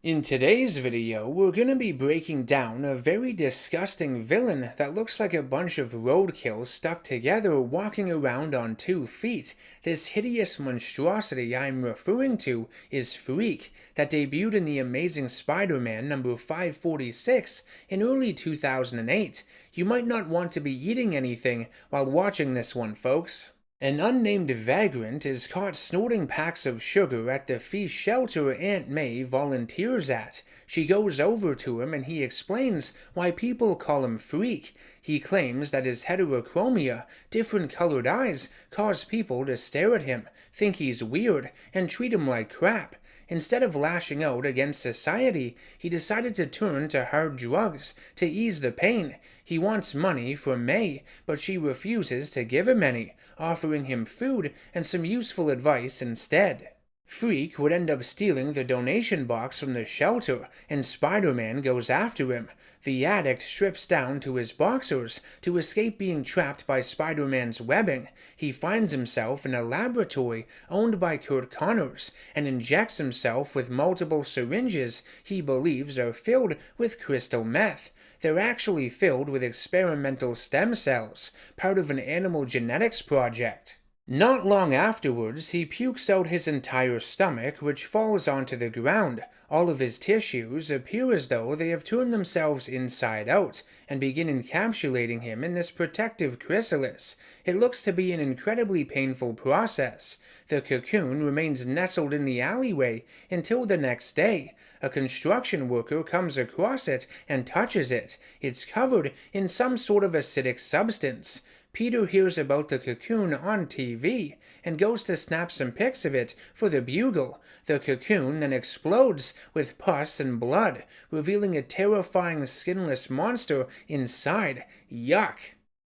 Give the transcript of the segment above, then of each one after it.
In today's video, we're going to be breaking down a very disgusting villain that looks like a bunch of roadkill stuck together walking around on 2 feet. This hideous monstrosity I'm referring to is Freak, that debuted in The Amazing Spider-Man number 546 in early 2008. You might not want to be eating anything while watching this one, folks. An unnamed vagrant is caught snorting packs of sugar at the feast shelter Aunt May volunteers at. She goes over to him and he explains why people call him Freak. He claims that his heterochromia, different colored eyes, cause people to stare at him, think he's weird, and treat him like crap. Instead of lashing out against society, he decided to turn to hard drugs to ease the pain. He wants money from May, but she refuses to give him any, offering him food and some useful advice instead. Freak would end up stealing the donation box from the shelter, and Spider-Man goes after him. The addict strips down to his boxers to escape being trapped by Spider-Man's webbing. He finds himself in a laboratory owned by Kurt Connors and injects himself with multiple syringes he believes are filled with crystal meth. They're actually filled with experimental stem cells, part of an animal genetics project. Not long afterwards, he pukes out his entire stomach, which falls onto the ground. All of his tissues appear as though they have turned themselves inside out, and begin encapsulating him in this protective chrysalis. It looks to be an incredibly painful process. The cocoon remains nestled in the alleyway until the next day. A construction worker comes across it and touches it. It's covered in some sort of acidic substance. Peter hears about the cocoon on TV and goes to snap some pics of it for the Bugle. The cocoon then explodes with pus and blood, revealing a terrifying skinless monster inside. Yuck!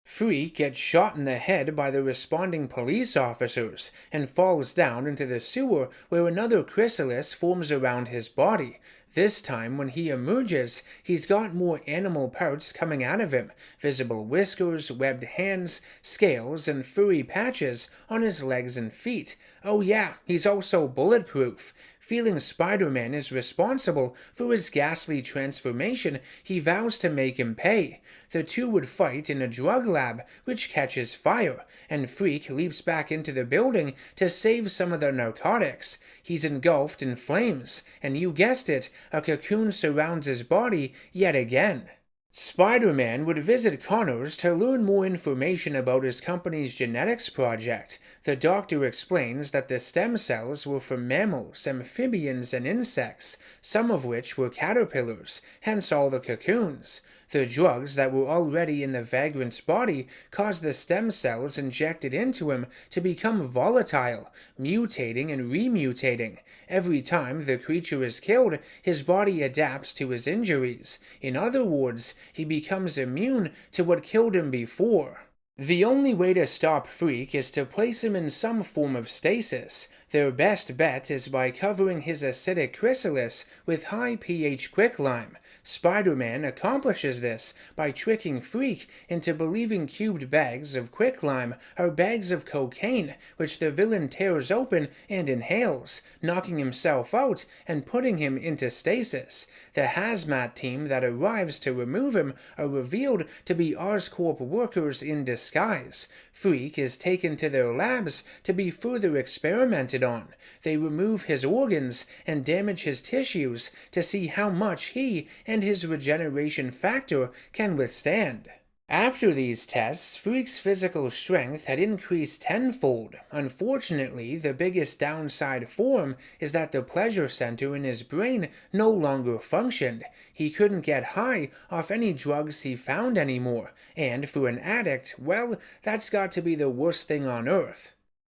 Freak gets shot in the head by the responding police officers and falls down into the sewer where another chrysalis forms around his body. This time, when he emerges, he's got more animal parts coming out of him, visible whiskers, webbed hands, scales, and furry patches on his legs and feet. Oh yeah, he's also bulletproof. Feeling Spider-Man is responsible for his ghastly transformation, he vows to make him pay. The two would fight in a drug lab, which catches fire, and Freak leaps back into the building to save some of the narcotics. He's engulfed in flames, and you guessed it, a cocoon surrounds his body yet again. Spider-Man would visit Connors to learn more information about his company's genetics project. The doctor explains that the stem cells were from mammals, amphibians, and insects, some of which were caterpillars, hence all the cocoons. The drugs that were already in the vagrant's body caused the stem cells injected into him to become volatile, mutating and remutating. Every time the creature is killed, his body adapts to his injuries. In other words, he becomes immune to what killed him before. The only way to stop Freak is to place him in some form of stasis. Their best bet is by covering his acidic chrysalis with high pH quicklime. Spider-Man accomplishes this by tricking Freak into believing cubed bags of quicklime are bags of cocaine, which the villain tears open and inhales, knocking himself out and putting him into stasis. The hazmat team that arrives to remove him are revealed to be Oscorp workers in disguise. Freak is taken to their labs to be further experimented on. They remove his organs and damage his tissues to see how much he and his regeneration factor can withstand. After these tests, Freak's physical strength had increased tenfold. Unfortunately, the biggest downside for him is that the pleasure center in his brain no longer functioned. He couldn't get high off any drugs he found anymore, and for an addict, well, that's got to be the worst thing on earth.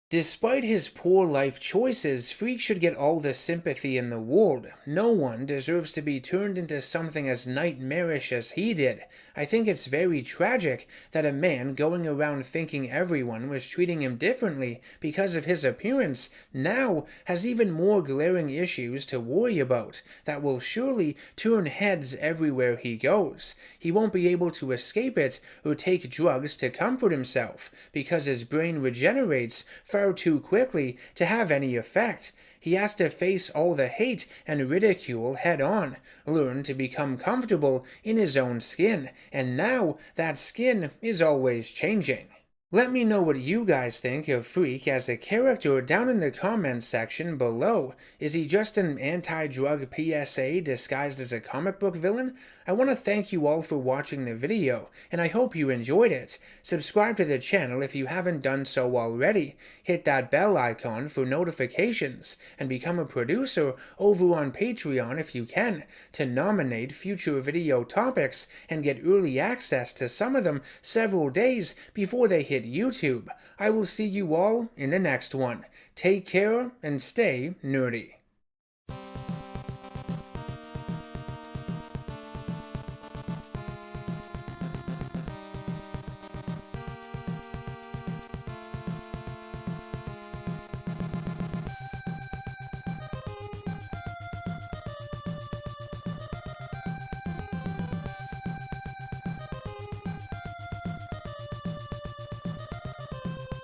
Despite his poor life choices, Freak should get all the sympathy in the world. No one deserves to be turned into something as nightmarish as he did. I think it's very tragic that a man going around thinking everyone was treating him differently because of his appearance now has even more glaring issues to worry about that will surely turn heads everywhere he goes. He won't be able to escape it or take drugs to comfort himself because his brain regenerates far too quickly to have any effect. He has to face all the hate and ridicule head on, learn to become comfortable in his own skin, and now that skin is always changing. Let me know what you guys think of Freak as a character down in the comments section below. Is he just an anti-drug PSA disguised as a comic book villain? I want to thank you all for watching the video, and I hope you enjoyed it. Subscribe to the channel if you haven't done so already. Hit that bell icon for notifications, and become a producer over on Patreon if you can, to nominate future video topics and get early access to some of them several days before they hit YouTube. I will see you all in the next one. Take care and stay nerdy.